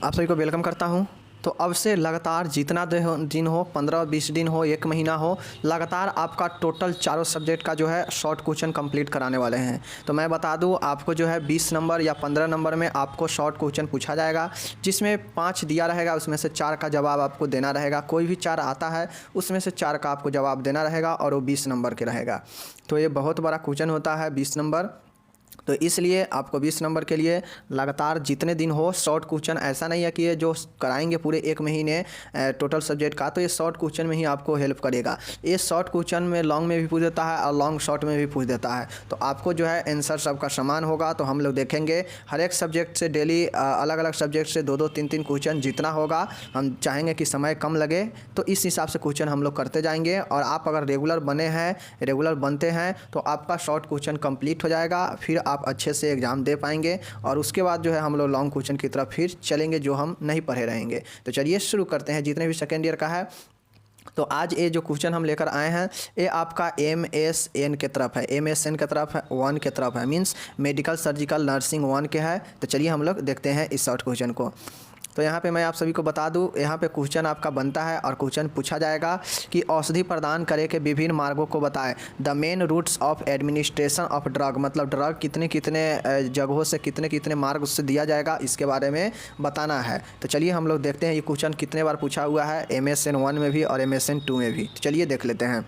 आप सभी को वेलकम करता हूं। तो अब से लगातार जितना दिन हो 15-20 दिन हो 1 महीना हो, लगातार आपका टोटल चारों सब्जेक्ट का जो है शॉर्ट क्वेश्चन कंप्लीट कराने वाले हैं। तो मैं बता दूं आपको जो है 20 नंबर या 15 नंबर में आपको शॉर्ट क्वेश्चन पूछा जाएगा, जिसमें 5 दिया रहेगा, उसमें से 4 का जवाब आपको देना रहेगा। कोई भी 4 आता है उसमें से 4 का आपको जवाब देना रहेगा और वो 20 नंबर के रहेगा। तो ये बहुत बड़ा क्वेश्चन होता है 20 नंबर। तो इसलिए आपको 20 नंबर के लिए लगातार जितने दिन हो शॉर्ट क्वेश्चन, ऐसा नहीं है कि ये जो कराएंगे पूरे 1 महीने टोटल सब्जेक्ट का, तो ये शॉर्ट क्वेश्चन में ही आपको हेल्प करेगा। ये शॉर्ट क्वेश्चन में लॉन्ग में भी पूछ देता है और लॉन्ग शॉर्ट में भी पूछ देता है। तो आपको जो है आंसर सबका समान होगा। तो हम लोग देखेंगे हर एक सब्जेक्ट से डेली अलग अलग सब्जेक्ट से 2-2 3-3 क्वेश्चन जितना होगा। हम चाहेंगे कि समय कम लगे, तो इस हिसाब से क्वेश्चन हम लोग करते जाएंगे। और आप अगर रेगुलर बनते हैं तो आपका शॉर्ट क्वेश्चन कंप्लीट हो जाएगा, फिर आप अच्छे से एग्ज़ाम दे पाएंगे। और उसके बाद जो है हम लोग लॉन्ग क्वेश्चन की तरफ फिर चलेंगे जो हम नहीं पढ़े रहेंगे। तो चलिए शुरू करते हैं। जितने भी सेकेंड ईयर का है, तो आज ये जो क्वेश्चन हम लेकर आए हैं ये आपका MSN के तरफ है, MSN के तरफ है, 1 के तरफ है, मीन्स मेडिकल सर्जिकल नर्सिंग 1 के है। तो चलिए हम लोग देखते हैं इस शॉर्ट क्वेश्चन को। तो यहाँ पे मैं आप सभी को बता दूँ, यहाँ पे क्वेश्चन आपका बनता है और क्वेश्चन पूछा जाएगा कि औषधि प्रदान करे के विभिन्न मार्गों को बताएं। The main routes of administration of drug, मतलब ड्रग कितने कितने जगहों से कितने कितने मार्ग उससे दिया जाएगा, इसके बारे में बताना है। तो चलिए हम लोग देखते हैं ये क्वेश्चन कितने बार पूछा हुआ है, MSN 1 में भी और MSN 2 में भी। तो चलिए देख लेते हैं।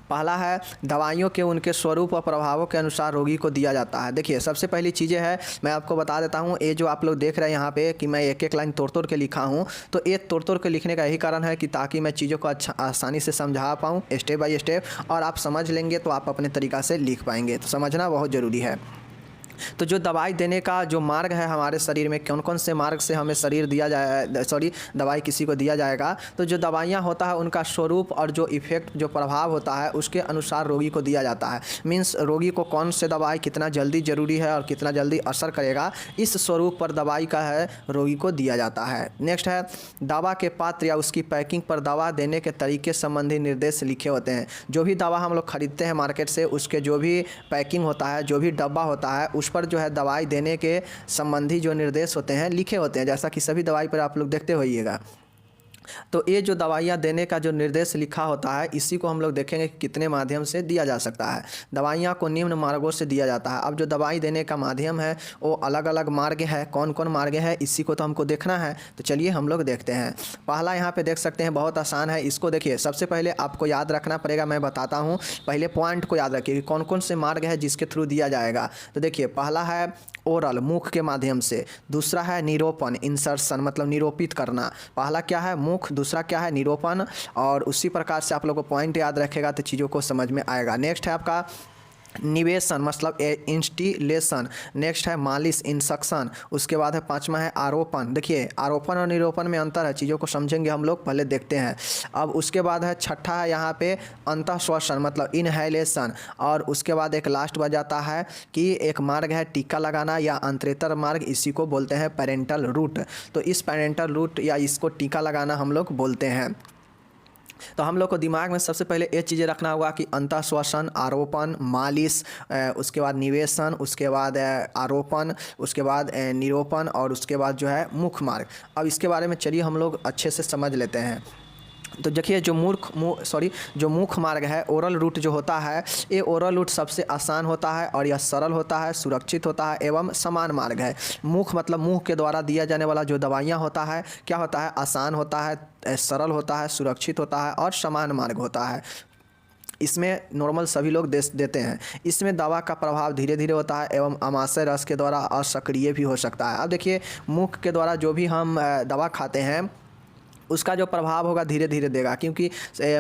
पहला है दवाइयों के उनके स्वरूप और प्रभावों के अनुसार रोगी को दिया जाता है। देखिए सबसे पहली चीज़ें है, मैं आपको बता देता हूँ, ये जो आप लोग देख रहे हैं यहाँ पे कि मैं एक एक लाइन तोड़ तोड़ के लिखा हूँ। तो ये तोड़ तोड़ के लिखने का यही कारण है कि ताकि मैं चीज़ों को अच्छा आसानी से समझा पाऊँ स्टेप बाय स्टेप, और आप समझ लेंगे तो आप अपने तरीक़ा से लिख पाएंगे। तो समझना बहुत ज़रूरी है। तो जो दवाई देने का जो मार्ग है हमारे शरीर में, कौन कौन से मार्ग से हमें दवाई किसी को दिया जाएगा, तो जो दवाइयाँ होता है उनका स्वरूप और जो इफ़ेक्ट जो प्रभाव होता है उसके अनुसार रोगी को दिया जाता है। मीन्स रोगी को कौन से दवाई कितना जल्दी ज़रूरी है और कितना जल्दी असर करेगा, इस स्वरूप पर दवाई का है रोगी को दिया जाता है। नेक्स्ट है दवा के पात्र या उसकी पैकिंग पर दवा देने के तरीके संबंधी निर्देश लिखे होते हैं। जो भी दवा हम लोग खरीदते हैं मार्केट से, उसके जो भी पैकिंग होता है, जो भी डब्बा होता है, उस पर जो है दवाई देने के संबंधी जो निर्देश होते हैं लिखे होते हैं, जैसा कि सभी दवाई पर आप लोग देखते होइएगा। तो ये जो दवाइयाँ देने का जो निर्देश लिखा होता है, इसी को हम लोग देखेंगे कि कितने माध्यम से दिया जा सकता है। दवाइयाँ को निम्न मार्गों से दिया जाता है। अब जो दवाई देने का माध्यम है वो अलग अलग मार्ग है। कौन कौन मार्ग है इसी को तो हमको देखना है। तो चलिए हम लोग देखते हैं। पहला यहाँ पे देख सकते हैं, बहुत आसान है। इसको देखिए, सबसे पहले आपको याद रखना पड़ेगा, मैं बताता हूँ। पहले पॉइंट को याद रखिए कि कौन कौन से मार्ग है जिसके थ्रू दिया जाएगा। तो देखिए पहला है ओरल, मुख के माध्यम से। दूसरा है निरोपण, इंसर्शन, मतलब निरोपित करना। पहला क्या है मुख, दूसरा क्या है निरोपण। और उसी प्रकार से आप लोगों को पॉइंट याद रखेगा तो चीज़ों को समझ में आएगा। नेक्स्ट है आपका निवेशन, मतलब इंस्टिलेशन। नेक्स्ट है मालिश, इंसक्शन। उसके बाद है पांचवा है आरोपण। देखिए आरोपण और निरोपण में अंतर है, चीज़ों को समझेंगे हम लोग, पहले देखते हैं। अब उसके बाद है छठा है यहाँ पे अंतःश्वसन, मतलब इनहेलेशन। और उसके बाद एक लास्ट बच जाता है कि एक मार्ग है टीका लगाना या अंतरेतर मार्ग, इसी को बोलते हैं पेरेंटल रूट। तो इस पेरेंटल रूट या इसको टीका लगाना हम लोग बोलते हैं। तो हम लोग को दिमाग में सबसे पहले ये चीज़ें रखना होगा कि अंतःश्वसन, आरोपण, मालिश, उसके बाद निवेशन, उसके बाद आरोपण, उसके बाद निरोपण, और उसके बाद जो है मुख मार्ग। अब इसके बारे में चलिए हम लोग अच्छे से समझ लेते हैं। तो देखिए जो जो मुख मार्ग है, ओरल रूट जो होता है, ये ओरल रूट सबसे आसान होता है और यह सरल होता है, सुरक्षित होता है एवं समान मार्ग है। मुख मतलब मुंह के द्वारा दिया जाने वाला जो दवाइयाँ होता है, क्या होता है, आसान होता है, सरल होता है, सुरक्षित होता है और समान मार्ग होता है। इसमें नॉर्मल सभी लोग देते हैं। इसमें दवा का प्रभाव धीरे धीरे होता है एवं आमाशय रस के द्वारा असक्रिय भी हो सकता है। अब देखिए मुख के द्वारा जो भी हम दवा खाते हैं उसका जो प्रभाव होगा धीरे धीरे देगा, क्योंकि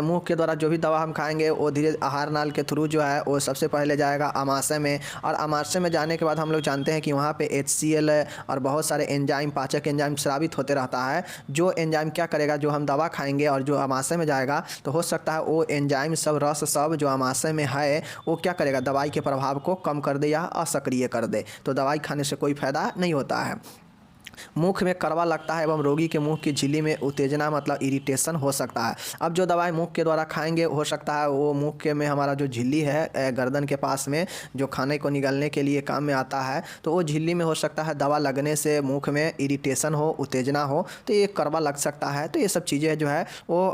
मुंह के द्वारा जो भी दवा हम खाएंगे वो धीरे आहार नाल के थ्रू जो है वो सबसे पहले जाएगा आमाशय में। और आमाशय में जाने के बाद हम लोग जानते हैं कि वहाँ पे HCl और बहुत सारे एंजाइम, पाचक एंजाइम स्रावित होते रहता है। जो एंजाइम क्या करेगा, जो हम दवा खाएंगे और जो आमाशय में जाएगा, तो हो सकता है वो एंजाइम सब, रस सब जो आमाशय में है, वो क्या करेगा, दवाई के प्रभाव को कम कर दे या असक्रिय कर दे। तो दवाई खाने से कोई फ़ायदा नहीं होता है। मुख में कड़वा लगता है एवं रोगी के मुंह की झिल्ली में उत्तेजना मतलब इरिटेशन हो सकता है। अब जो दवाई मुंह के द्वारा खाएंगे हो सकता है वो मुंह के में हमारा जो झिल्ली है गर्दन के पास में जो खाने को निगलने के लिए काम में आता है, तो वो झिल्ली में हो सकता है दवा लगने से मुख में इरिटेशन हो, उत्तेजना हो, तो ये कड़वा लग सकता है। तो ये सब चीज़ें जो है वो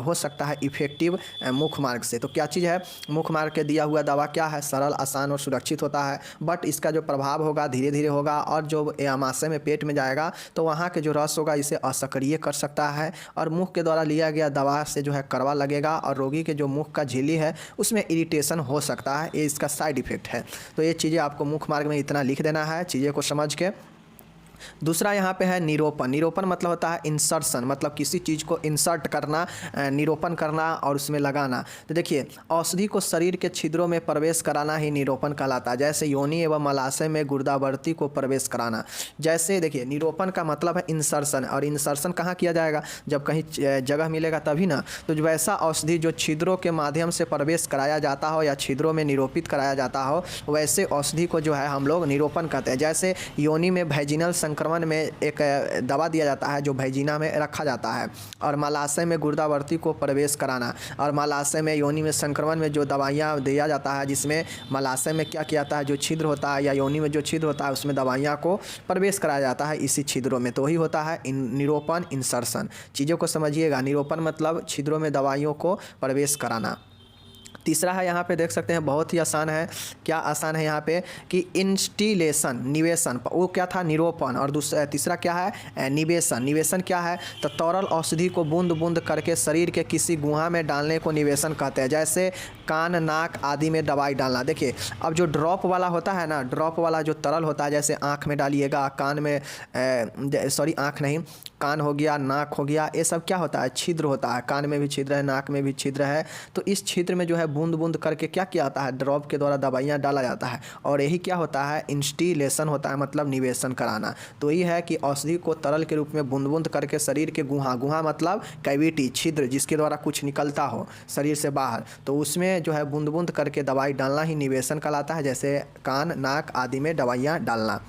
हो सकता है इफेक्टिव मुख मार्ग से। तो क्या चीज़ है, मुख मार्ग के दिया हुआ दवा क्या है, सरल, आसान और सुरक्षित होता है, बट इसका जो प्रभाव होगा धीरे धीरे होगा और जो आमाशय में पेट में जाएगा तो वहाँ के जो रस होगा इसे असक्रिय कर सकता है और मुख के द्वारा लिया गया दवा से जो है कड़वा लगेगा और रोगी के जो मुख का झिल्ली है उसमें इरिटेशन हो सकता है। ये इसका साइड इफेक्ट है। तो ये चीज़ें आपको मुख मार्ग में इतना लिख देना है चीज़ें को समझ के। दूसरा यहाँ पे है निरोपण। निरोपण मतलब होता है इंसर्शन, मतलब किसी चीज़ को इंसर्ट करना, निरोपण करना और उसमें लगाना। तो देखिए औषधि को शरीर के छिद्रों में प्रवेश कराना ही निरोपण कहलाता है। जैसे योनि एवं मलाशय में गुर्दावर्ती को प्रवेश कराना। जैसे देखिए निरोपण का मतलब है इंसर्शन, और इंसर्शन कहाँ किया जाएगा, जब कहीं जगह मिलेगा तभी ना। तो वैसा औषधि जो छिद्रों के माध्यम से प्रवेश कराया जाता हो या छिद्रों में निरोपित कराया जाता हो, वैसे औषधि को जो है हम लोग निरोपण कहते हैं। जैसे योनि में वैजिनल संक्रमण में एक दवा दिया जाता है जो वैजिना में रखा जाता है, और मलाशय में गुर्दावर्ती को प्रवेश कराना, और मलाशय में योनि में संक्रमण में जो दवाइयाँ दिया जाता है जिसमें मलाशय में क्या किया जाता है, जो छिद्र होता है या योनि में जो छिद्र होता है उसमें दवाइयाँ को प्रवेश कराया जाता है इसी छिद्रों में। तो वही होता है निरोपण, इंसर्शन। चीज़ों को समझिएगा, निरोपण मतलब छिद्रों में दवाइयों को प्रवेश कराना। तीसरा है यहाँ पे देख सकते हैं, बहुत ही आसान है। क्या आसान है यहाँ पे कि इंस्टिलेशन, निवेशन, वो क्या था निरोपण, और दूसरा तीसरा क्या है निवेशन। निवेशन क्या है, तो तरल औषधि को बूंद बूंद करके शरीर के किसी गुहा में डालने को निवेशन कहते हैं। जैसे कान, नाक आदि में दवाई डालना। देखिए अब जो ड्रॉप वाला होता है ना, ड्रॉप वाला जो तरल होता है, जैसे आँख में डालिएगा, कान में आँख नहीं, कान हो गया, नाक हो गया, ये सब क्या होता है छिद्र होता है। कान में भी छिद्र है, नाक में भी छिद्र है। तो इस छिद्र में जो है बूंद बूंद करके क्या किया जाता है, ड्रॉप के द्वारा दवाइयाँ डाला जाता है, और यही क्या होता है इंस्टिलेशन होता है, मतलब निवेशन कराना। तो यही है कि औषधि को तरल के रूप में बूंद बूंद करके शरीर के गुहा, गुहा मतलब कैविटी, छिद्र जिसके द्वारा कुछ निकलता हो शरीर से बाहर, तो उसमें जो है बूंद बूंद करके दवाई डालना ही निवेशन कहलाता है। जैसे कान, नाक आदि में दवाइयाँ डालना।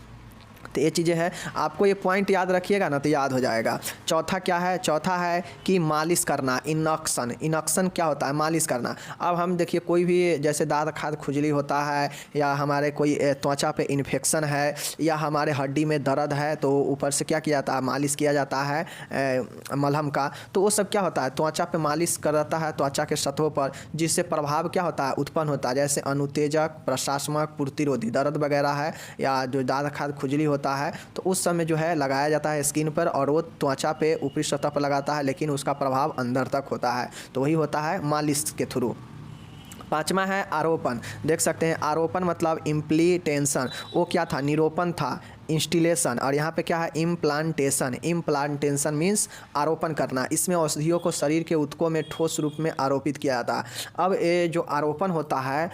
तो ये चीज़ें हैं, आपको ये पॉइंट याद रखिएगा ना तो याद हो जाएगा। चौथा क्या है, चौथा है कि मालिश करना, इनक्शन। इनक्शन क्या होता है, मालिश करना। अब हम देखिए कोई भी जैसे दाद खाद खुजली होता है, या हमारे कोई त्वचा पे इन्फेक्शन है, या हमारे हड्डी में दर्द है, तो ऊपर से क्या किया जाता है, मालिश किया जाता है मलहम का। तो वो सब क्या होता है, त्वचा पे मालिश करता है, त्वचा के सतहों पर, जिससे प्रभाव क्या होता है उत्पन्न होता है। जैसे अनुतेजक, प्रशासमक, प्रतिरोधी, दर्द वगैरह है या जो दाद खाद खुजली होता है तो उस समय जो है लगाया जाता है स्किन पर, और वो त्वचा पे ऊपरी सतह पर लगाता है, लेकिन उसका प्रभाव अंदर तक होता है। तो वही होता है मालिश के थ्रू। पांचवा है आरोपण। देख सकते हैं आरोपण मतलब इम्प्लीटेंशन, वो क्या था निरोपण था, इंस्टिलेशन, और यहाँ पे क्या है इम्प्लांटेशन। इम्प्लांटेशन मीन्स आरोपण करना। इसमें औषधियों को शरीर के ऊतकों में ठोस रूप में आरोपित किया जाता है। अब ये जो आरोपण होता है,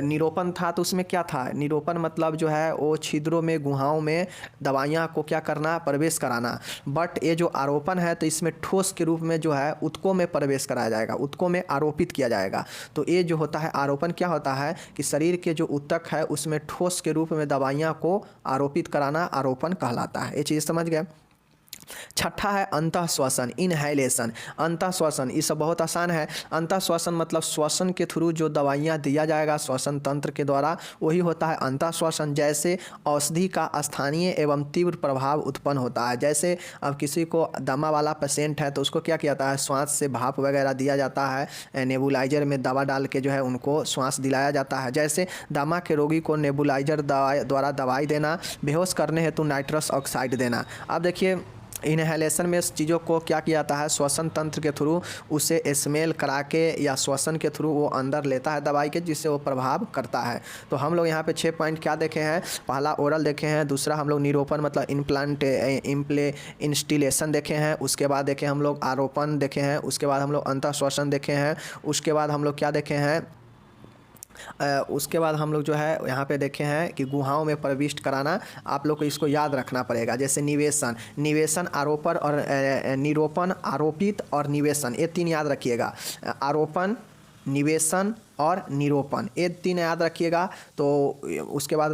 निरोपण था तो उसमें क्या था, निरोपण मतलब जो है वो छिद्रों में, गुहाओं में दवाइयाँ को क्या करना, प्रवेश कराना। बट ये जो आरोपण है तो इसमें ठोस के रूप में जो है ऊतकों में प्रवेश कराया जाएगा, ऊतकों में आरोपित किया जाएगा। तो ये जो होता है आरोपण क्या होता है कि शरीर के जो ऊतक है उसमें ठोस के रूप में दवाइयाँ को आरोपित कराना आरोपण कहलाता है। ये चीज़ समझ गए। छठा है अंतः श्वसन, इनहेलेशन। अंतः श्वसन ये सब बहुत आसान है। अंतः श्वसन मतलब श्वसन के थ्रू जो दवाइयाँ दिया जाएगा श्वसन तंत्र के द्वारा, वही होता है अंतः श्वसन। जैसे औषधि का स्थानीय एवं तीव्र प्रभाव उत्पन्न होता है। जैसे अब किसी को दमा वाला पेशेंट है तो उसको क्या किया जाता है, श्वास से भाप वगैरह दिया जाता है, नेबुलाइजर में दवा डाल के जो है उनको श्वास दिलाया जाता है। जैसे दमा के रोगी को नेबुलाइजर द्वारा दवाई देना, बेहोश करने हेतु नाइट्रस ऑक्साइड देना। अब देखिए इनहेलेशन में चीज़ों को क्या किया जाता है, श्वसन तंत्र के थ्रू उसे स्मेल करा के या श्वसन के थ्रू वो अंदर लेता है दवाई के, जिससे वो प्रभाव करता है। तो हम लोग यहाँ पे 6 पॉइंट क्या देखे हैं, पहला ओरल देखे हैं, दूसरा हम लोग निरोपण मतलब इंस्टिलेशन देखे हैं, उसके बाद देखे हम लोग आरोपण देखे हैं, उसके बाद हम लोग अंतः श्वसन देखे हैं, उसके बाद हम लोग क्या देखे हैं, उसके बाद हम लोग जो है यहाँ पे देखे हैं कि गुहाओं में प्रविष्ट कराना। आप लोग को इसको याद रखना पड़ेगा। जैसे निवेशन, निवेशन आरोपण और निरोपण, आरोपित और निवेशन, ये 3 याद रखिएगा। आरोपण, निवेशन और निरोपण, ये 3 याद रखिएगा। तो उसके बाद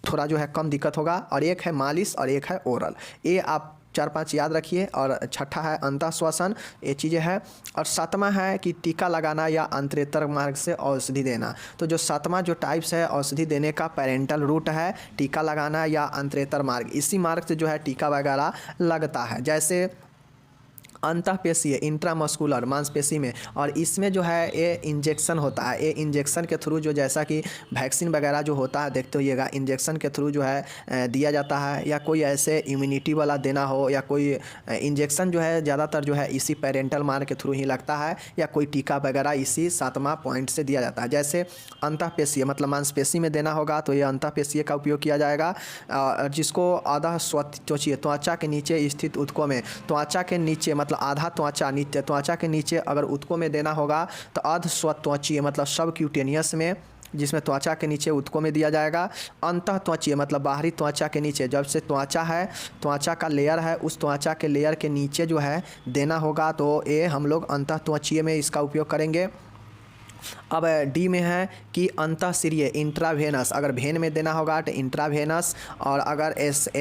थोड़ा जो है कम दिक्कत होगा, और एक है मालिश और एक है ओरल। ये आप 4-5 याद रखिए। और छठा है अंतःश्वसन, ये चीज़ें है। और सातवां है कि टीका लगाना या अंतरेतर मार्ग से औषधि देना। तो जो सातवां जो टाइप्स है औषधि देने का पैरेंटल रूट है टीका लगाना या अंतरेतर मार्ग, इसी मार्ग से जो है टीका वगैरह लगता है। जैसे अंतःपेशीय इंट्रामस्कुलर मांसपेशी में, और इसमें जो है ये इंजेक्शन होता है। ये इंजेक्शन के थ्रू जो जैसा कि वैक्सीन वगैरह जो होता है देखते होइएगा, इंजेक्शन के थ्रू जो है दिया जाता है, या कोई ऐसे इम्यूनिटी वाला देना हो, या कोई इंजेक्शन जो है ज़्यादातर जो है इसी पेरेंटल मार्ग के थ्रू ही लगता है, या कोई टीका वगैरह इसी सातवां पॉइंट से दिया जाता है। जैसे अंतःपेशीय मतलब मांसपेशी में देना होगा तो ये अंतःपेशीय का उपयोग किया जाएगा, जिसको आधा त्वचा के नीचे स्थित ऊतकों में, त्वचा के नीचे मतलब आधा त्वचा नीचे, त्वचा के नीचे अगर ऊतकों में देना होगा तो अर्ध स्वत्वचीय मतलब सब क्यूटेनियस में, जिसमें त्वचा के नीचे ऊतकों में दिया जाएगा। अंतः त्वचीय मतलब बाहरी त्वचा के नीचे, जब से त्वचा है, त्वचा का लेयर है, उस त्वचा के लेयर के नीचे जो है देना होगा, तो ये हम लोग अंतः त्वचीय में इसका उपयोग करेंगे। अब डी में है कि अंतःशिरीय इंट्रावेनस, अगर भेन में देना होगा तो इंट्रावेनस, और अगर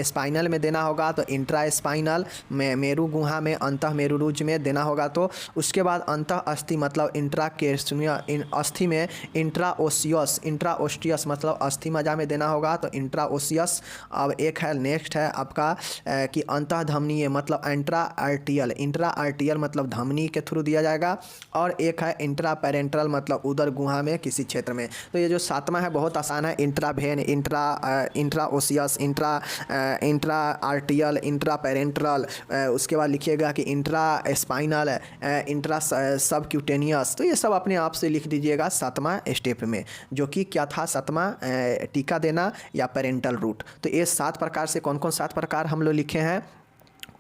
स्पाइनल में देना होगा तो इंट्रा स्पाइनल में, मेरु गुहा में, अंतः मेरुरुज में देना होगा। तो उसके बाद अंतः अस्थि मतलब इंट्राकेस्निया, अस्थि में इंट्राओसियस, इंट्राओस्टियस मतलब अस्थि मज्जा में देना होगा तो इंट्राओसियस। अब एक है नेक्स्ट है आपका कि अंतः धमनीय मतलब इंट्रा आर्टियल, इंट्रा आर्टियल मतलब धमनी के थ्रू दिया जाएगा। और एक है इंट्रा पेरेंट्रल मतलब उदर गुहा में किसी क्षेत्र में। तो ये जो सातवां है बहुत आसान है, इंट्रावेन, इंट्राओसियस, इंट्रा आर्टियल, इंट्रा पेरेंट्रल, उसके बाद लिखिएगा कि इंट्रा स्पाइनल, इंट्रा सब क्यूटेनियस। तो ये सब अपने आप से लिख दीजिएगा सातवां स्टेप में, जो कि क्या था सातवां टीका देना या पेरेंटल रूट। तो ये 7 प्रकार से कौन कौन 7 प्रकार हम लोग लिखे हैं।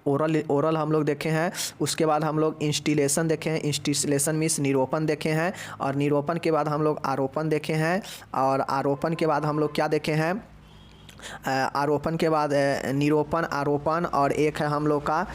ओरल हम लोग देखे हैं, उसके बाद हम लोग इंस्टिलेशन देखे हैं, इंस्टिलेशन मीन्स निरोपण देखे हैं, और निरोपण के बाद हम लोग आरोपण देखे हैं, और आरोपण के बाद हम लोग क्या देखे हैं, आरोपण के बाद निरोपण, आरोपण, और एक है हम लोग का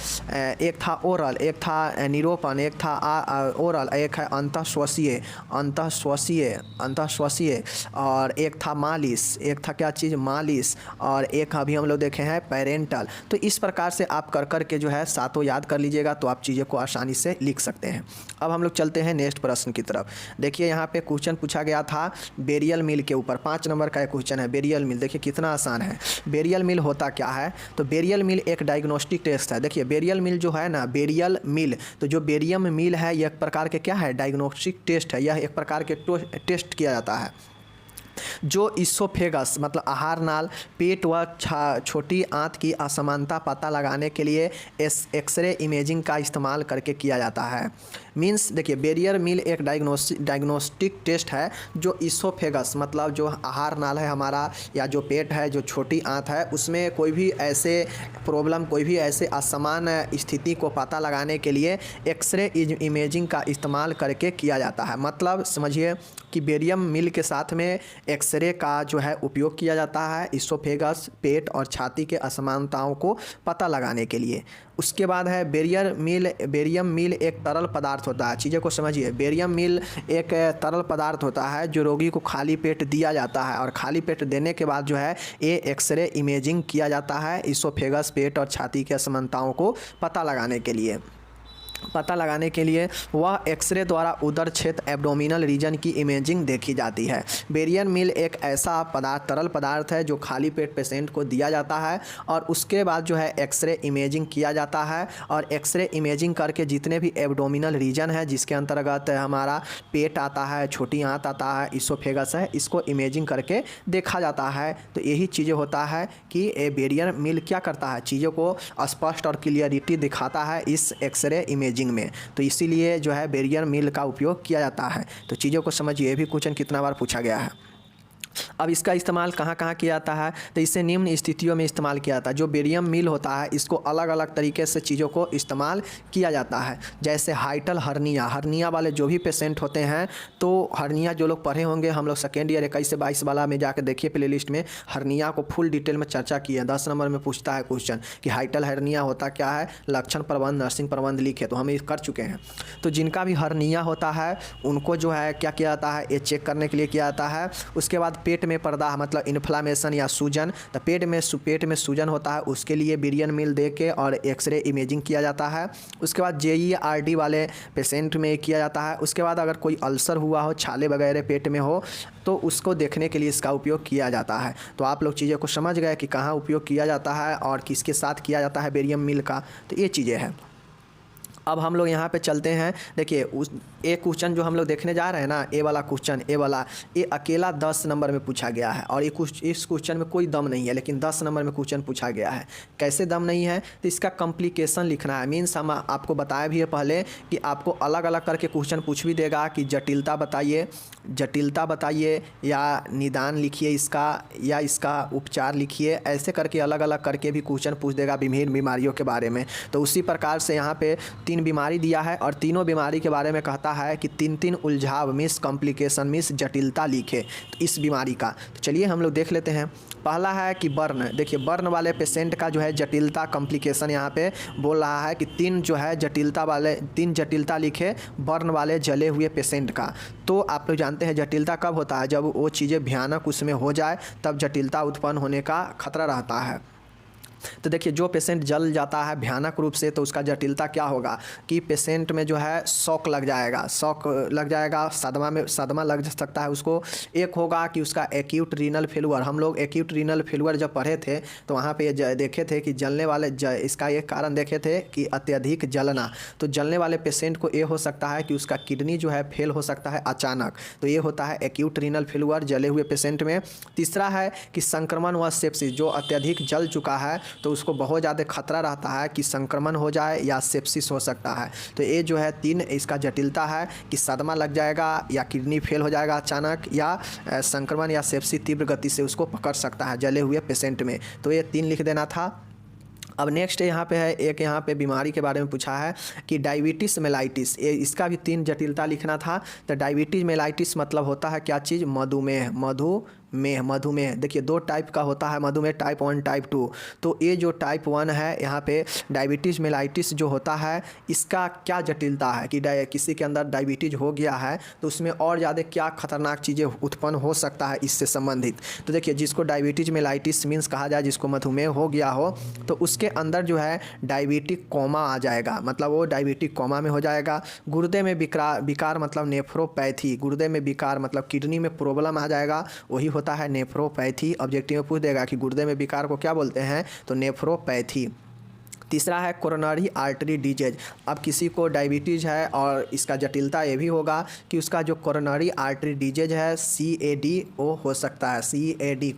एक था ओरल, एक था निरोपण, एक था ओरल, एक है अंतःश्वसीय, अंतःश्वसीय, और एक था मालिश, एक था क्या चीज़ मालिश, और एक अभी हम लोग देखे हैं पेरेंटल। तो इस प्रकार से आप कर के जो है सातों याद कर लीजिएगा तो आप चीज़ों को आसानी से लिख सकते हैं। अब हम लोग चलते हैं नेक्स्ट प्रश्न की तरफ। देखिए यहाँ पे क्वेश्चन पूछा गया था बेरियल मिल के ऊपर, 5 नंबर का एक क्वेश्चन है बेरियल मिल। देखिए कितना आसान है। बेरियल मिल होता क्या है, तो बेरियल मिल एक डायग्नोस्टिक टेस्ट है। देखिए बेरियल मिल जो है ना, बेरियल मिल, तो जो बेरियम मिल है यह एक प्रकार के क्या है, डायग्नोस्टिक टेस्ट है। यह एक प्रकार के टेस्ट किया जाता है जो इसोफेगस मतलब आहार नाल, पेट व छोटी आंत की असमानता पता लगाने के लिए एक्सरे इमेजिंग का इस्तेमाल करके किया जाता है। मीन्स देखिए बेरियल मिल एक डायग्नोस्टिक टेस्ट है जो इसोफेगस मतलब जो आहार नाल है हमारा, या जो पेट है, जो छोटी आंत है, उसमें कोई भी ऐसे प्रॉब्लम, कोई भी ऐसे असमान स्थिति को पता लगाने के लिए एक्सरे इमेजिंग का इस्तेमाल करके किया जाता है। मतलब समझिए कि बेरियम मिल के साथ में एक्सरे का जो है उपयोग किया जाता है इसोफेगस, पेट और छाती के असमानताओं को पता लगाने के लिए। उसके बाद है बेरियम मिल एक तरल पदार्थ होता है। चीज़ों को समझिए, बेरियम मिल एक तरल पदार्थ होता है जो रोगी को खाली पेट दिया जाता है, और खाली पेट देने के बाद जो है ये एक्सरे इमेजिंग किया जाता है इसोफेगस, पेट और छाती के असमानताओं को पता लगाने के लिए वह एक्सरे द्वारा उदर क्षेत्र एब्डोमिनल रीजन की इमेजिंग देखी जाती है। बेरियल मिल एक ऐसा तरल पदार्थ है जो खाली पेट पेशेंट को दिया जाता है, और उसके बाद जो है एक्सरे इमेजिंग किया जाता है, और एक्सरे इमेजिंग करके जितने भी एब्डोमिनल रीजन है जिसके अंतर्गत हमारा पेट आता है, छोटी आंत आता है, इसोफेगस है, इसको इमेजिंग करके देखा जाता है। तो यही चीज़ें होता है कि बेरियल मिल क्या करता है, चीज़ों को स्पष्ट और क्लियरिटी दिखाता है इस एक्सरे इमेजिंग में। तो इसीलिए जो है बेरियल मिल का उपयोग किया जाता है। तो चीज़ों को समझिए, ये भी क्वेश्चन कितना बार पूछा गया है। अब इसका इस्तेमाल कहाँ कहाँ किया जाता है, तो इसे निम्न स्थितियों में इस्तेमाल किया जाता है। जो बेरियम मिल होता है इसको अलग अलग तरीके से चीज़ों को इस्तेमाल किया जाता है। जैसे हाइटल हर्निया वाले जो भी पेशेंट होते हैं, तो हर्निया जो लोग पढ़े होंगे, हम लोग सेकेंड ईयर 21 से 22 वाला में जाकर देखिए प्ले लिस्ट में हर्निया को फुल डिटेल में चर्चा की है। 10 नंबर में पूछता है क्वेश्चन कि हाइटल हर्निया होता क्या है, लक्षण प्रबंध, नर्सिंग प्रबंध लिखे, तो हम ये कर चुके हैं। तो जिनका भी हर्निया होता है उनको जो है क्या किया जाता है, ये चेक करने के लिए किया जाता है। उसके बाद पेट में प्रदाह मतलब इन्फ्लामेशन या सूजन, तो पेट में सूजन होता है, उसके लिए बिरियन मिल दे के और एक्सरे इमेजिंग किया जाता है। उसके बाद JERD वाले पेशेंट में किया जाता है। उसके बाद अगर कोई अल्सर हुआ हो, छाले वगैरह पेट में हो, तो उसको देखने के लिए इसका उपयोग किया जाता है। तो आप लोग चीज़ों को समझ गए कि कहाँ उपयोग किया जाता है और किसके साथ किया जाता है बेरियम मिल का, तो ये चीज़ें हैं। अब हम लोग यहाँ पे चलते हैं। देखिए उस एक क्वेश्चन जो हम लोग देखने जा रहे हैं ना, ए वाला क्वेश्चन, ए वाला, ये अकेला 10 नंबर में पूछा गया है और इस क्वेश्चन में कोई दम नहीं है, लेकिन 10 नंबर में क्वेश्चन पूछा गया है। कैसे दम नहीं है? तो इसका कॉम्प्लिकेशन लिखना है। मीन्स हम आपको बताया भी है पहले कि आपको अलग अलग करके क्वेश्चन पूछ भी देगा कि जटिलता बताइए या निदान लिखिए इसका, या इसका उपचार लिखिए, ऐसे करके अलग अलग करके भी क्वेश्चन पूछ देगा विभिन्न बीमारियों के बारे में। तो उसी प्रकार से यहाँ पे 3 बीमारी दिया है और तीनों बीमारी के बारे में कहता है कि 3 उलझाव मिस कॉम्प्लिकेशन मिस जटिलता लिखे तो इस बीमारी का। तो चलिए हम लोग देख लेते हैं। पहला है कि बर्न। देखिए बर्न वाले पेशेंट का जो है जटिलता कॉम्प्लिकेशन यहाँ पे बोल रहा है कि 3 जटिलता लिखे बर्न वाले जले हुए पेशेंट का। तो आप लोग जानते हैं जटिलता कब होता है? जब वो चीज़ें भयानक उसमें हो जाए तब जटिलता उत्पन्न होने का खतरा रहता है। तो देखिए जो पेशेंट जल जाता है भयानक रूप से, तो उसका जटिलता क्या होगा कि पेशेंट में जो है शॉक लग जाएगा, सदमा लग सकता है उसको। एक होगा कि उसका एक्यूट रीनल फेलुअर। हम लोग एक्यूट रीनल फेलुअर जब पढ़े थे तो वहाँ पे देखे थे कि जलने वाले इसका एक कारण देखे थे कि अत्यधिक जलना। तो जलने वाले पेशेंट को ये हो सकता है कि उसका किडनी जो है फेल हो सकता है अचानक, तो ये होता है एक्यूट रीनल फेलुअर जले हुए पेशेंट में। तीसरा है कि संक्रमण व सेप्सिस, जो अत्यधिक जल चुका है तो उसको बहुत ज़्यादा खतरा रहता है कि संक्रमण हो जाए या सेप्सिस हो सकता है। तो ये जो है 3 इसका जटिलता है कि सदमा लग जाएगा या किडनी फेल हो जाएगा अचानक, या संक्रमण या सेप्सिस तीव्र गति से उसको पकड़ सकता है जले हुए पेशेंट में। तो ये 3 लिख देना था। अब नेक्स्ट यहाँ पे है एक, यहाँ पे बीमारी के बारे में पूछा है कि डायबिटीज़ मेलाइटिस, इसका भी 3 जटिलता लिखना था। तो डायबिटीज़ मेलाइटिस मतलब होता है क्या चीज़? मधुमेह। देखिए 2 टाइप का होता है मधुमेह, टाइप 1 टाइप 2। तो ये जो टाइप 1 है यहाँ पे डायबिटीज़ मेलाइटिस जो होता है, इसका क्या जटिलता है कि किसी के अंदर डायबिटीज़ हो गया है तो उसमें और ज़्यादा क्या खतरनाक चीज़ें उत्पन्न हो सकता है इससे संबंधित। तो देखिए जिसको डायबिटीज़ मेलाइटिस मीन्स कहा जाए, जिसको मधुमेह हो गया हो, तो उसके अंदर जो है डायबिटिक कोमा आ जाएगा, मतलब वो डायबिटिक कोमा में हो जाएगा। गुर्दे में विकार मतलब नेफ्रोपैथी, गुर्दे में विकार मतलब किडनी में प्रॉब्लम आ जाएगा, वही होता है नेफ्रोपैथी। ऑब्जेक्टिव में पूछ देगा कि गुर्दे में विकार को क्या बोलते हैं, तो नेफ्रोपैथी। तीसरा है कोरोनरी आर्टरी डिजीज। अब किसी को डायबिटीज़ है और इसका जटिलता ये भी होगा कि उसका जो कोरोनरी आर्टरी डिजीज है CAD वो हो सकता है, CAD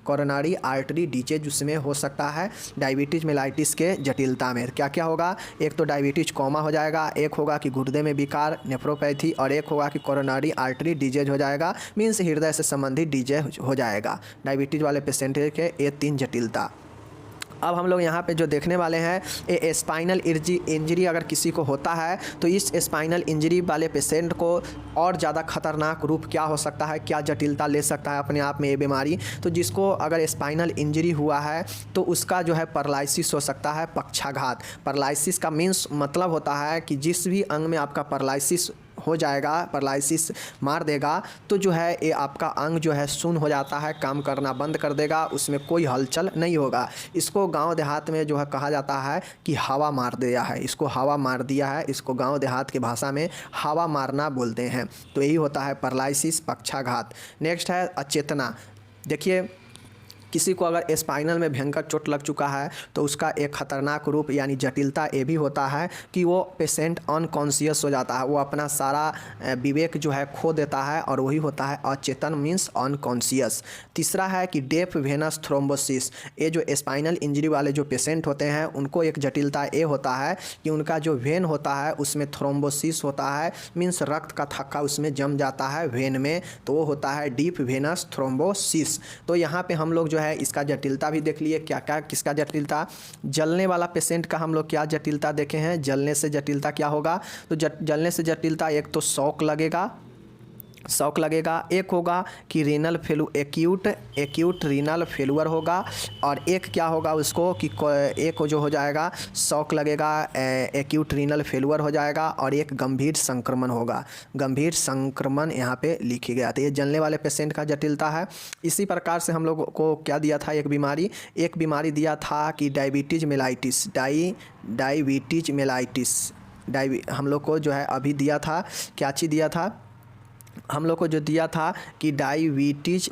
कोरोनरी आर्टरी डिजीज उसमें हो सकता है डायबिटीज़ मेलाइटिस के जटिलता में। क्या क्या होगा? एक तो डायबिटीज़ कोमा हो जाएगा, एक होगा कि गुर्दे में विकार नेफ्रोपैथी, और एक होगा कि कोरोनरी आर्टरी डिजीज हो जाएगा, मीन्स हृदय से संबंधित डिजीज हो जाएगा डायबिटीज़ वाले पेशेंट के। ये 3 जटिलता। अब हम लोग यहाँ पे जो देखने वाले हैं, ये स्पाइनल इंजरी अगर किसी को होता है तो इस स्पाइनल इंजरी वाले पेशेंट को और ज़्यादा खतरनाक रूप क्या हो सकता है, क्या जटिलता ले सकता है अपने आप में ये बीमारी। तो जिसको अगर स्पाइनल इंजरी हुआ है तो उसका जो है पैरालिसिस हो सकता है, पक्षाघात। पैरालिसिस का मीन्स मतलब होता है कि जिस भी अंग में आपका पैरालिसिस हो जाएगा, पैरालिसिस मार देगा, तो जो है ये आपका अंग जो है शून्य हो जाता है, काम करना बंद कर देगा, उसमें कोई हलचल नहीं होगा। इसको गांव देहात में जो है कहा जाता है कि हवा मार दिया है, इसको हवा मार दिया है, इसको गांव देहात की भाषा में हवा मारना बोलते हैं। तो यही होता है पैरालिसिस, पक्षाघात। नेक्स्ट है अचेतना। देखिए किसी को अगर स्पाइनल में भयंकर चोट लग चुका है तो उसका एक खतरनाक रूप यानी जटिलता ये भी होता है कि वो पेशेंट अनकॉन्शियस हो जाता है, वो अपना सारा विवेक जो है खो देता है, और वही होता है अचेतन मीन्स अनकॉन्शियस। तीसरा है कि डेफ वेनस थ्रोम्बोसिस। ये जो स्पाइनल इंजरी वाले जो पेशेंट होते हैं उनको एक जटिलता ये होता है कि उनका जो वेन होता है उसमें थ्रोम्बोसिस होता है, मीन्स रक्त का थक्का उसमें जम जाता है वेन में, तो वो होता है डीप वेनस थ्रोम्बोसिस। तो यहाँ पे हम लोग जो है इसका जटिलता भी देख लिए, क्या क्या किसका जटिलता। जलने वाला पेशेंट का हम लोग क्या जटिलता देखे हैं, जलने से जटिलता क्या होगा। तो जलने से जटिलता एक तो शॉक लगेगा, शॉक लगेगा। एक होगा कि renal fellow acute renal failure होगा। और एक क्या होगा उसको कि एक जो हो जाएगा शॉक लगेगा, एक्यूट रीनल फेलुअर हो जाएगा। और एक गंभीर संक्रमण होगा, गंभीर संक्रमण यहाँ पे लिखी गया। तो ये जलने वाले पेशेंट का जटिलता है। इसी प्रकार से हम लोग को क्या दिया था, एक बीमारी दिया था कि डायबिटीज़ मेलाइटिस, डायबिटीज़ मेलाइटिस हम लोग को जो है अभी दिया था, क्या चीज़ दिया था हम लोग को, जो दिया था कि डायबिटीज़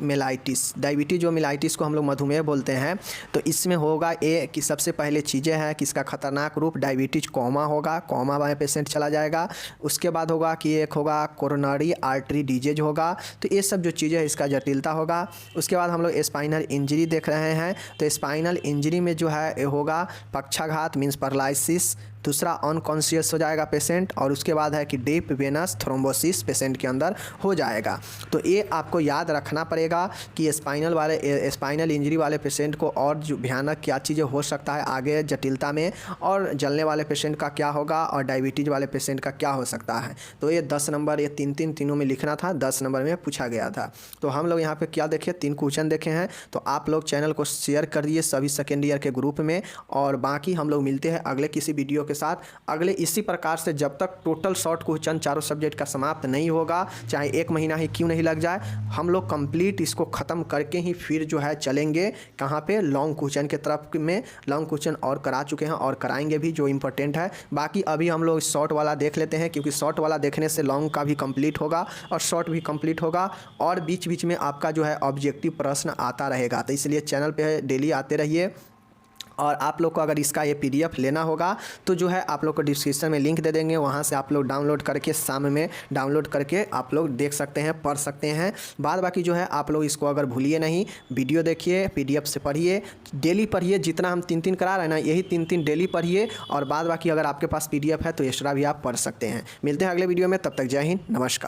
मेलाइटिस को हम लोग मधुमेह बोलते हैं। तो इसमें होगा ये कि सबसे पहले चीज़ें हैं कि इसका खतरनाक रूप डायबिटीज़ कोमा होगा, कोमा वाला पेशेंट चला जाएगा। उसके बाद होगा कि एक होगा कोरोनरी आर्टरी डिजीज होगा। तो ये सब जो चीज़ें हैं इसका जटिलता होगा। उसके बाद हम लोग स्पाइनल इंजरी देख रहे हैं। तो स्पाइनल इंजरी में जो है होगा पक्षाघात मीन्स पैरालिसिस, दूसरा अनकॉन्शियस हो जाएगा पेशेंट। और उसके बाद है कि डीप वेनस थ्रोम्बोसिस पेशेंट के अंदर हो जाएगा। तो ये आपको याद रखना पड़ेगा कि स्पाइनल इंजरी वाले पेशेंट को और जो भयानक क्या चीज़ें हो सकता है आगे जटिलता में, और जलने वाले पेशेंट का क्या होगा, और डायबिटीज़ वाले पेशेंट का क्या हो सकता है। तो ये 10 नंबर, ये तीनों में लिखना था, 10 नंबर में पूछा गया था। तो हम लोग यहाँ पे क्या देखे, 3 क्वेश्चन देखे हैं। तो आप लोग चैनल को शेयर कर दिए सभी सेकेंड ईयर के ग्रुप में। और बाकी हम लोग मिलते हैं अगले किसी वीडियो के साथ। अगले इसी प्रकार से जब तक टोटल शॉर्ट क्वेश्चन चारों सब्जेक्ट का समाप्त नहीं होगा, चाहे 1 महीना ही क्यों नहीं लग जाए, हम लोग कंप्लीट इसको ख़त्म करके ही फिर जो है चलेंगे कहाँ पे, लॉन्ग क्वेश्चन के तरफ में। लॉन्ग क्वेश्चन और करा चुके हैं और कराएंगे भी, जो इंपॉर्टेंट है। बाकी अभी हम लोग शॉर्ट वाला देख लेते हैं, क्योंकि शॉर्ट वाला देखने से लॉन्ग का भी कंप्लीट होगा और शॉर्ट भी कंप्लीट होगा। और बीच बीच में आपका जो है ऑब्जेक्टिव प्रश्न आता रहेगा। तो इसलिए चैनल पे डेली आते रहिए। और आप लोग को अगर इसका ये PDF लेना होगा तो जो है आप लोग को डिस्क्रिप्शन में लिंक दे देंगे, वहाँ से आप लोग डाउनलोड करके शाम में डाउनलोड करके आप लोग देख सकते हैं, पढ़ सकते हैं। बाद बाकी जो है आप लोग इसको अगर भूलिए नहीं, वीडियो देखिए, PDF से पढ़िए, डेली पढ़िए। जितना हम 3 करा रहे हैं ना, यही 3 डेली पढ़िए। और बाद बाकी अगर आपके पास PDF है तो एक्स्ट्रा भी आप पढ़ सकते हैं। मिलते हैं अगले वीडियो में, तब तक जय हिंद, नमस्कार।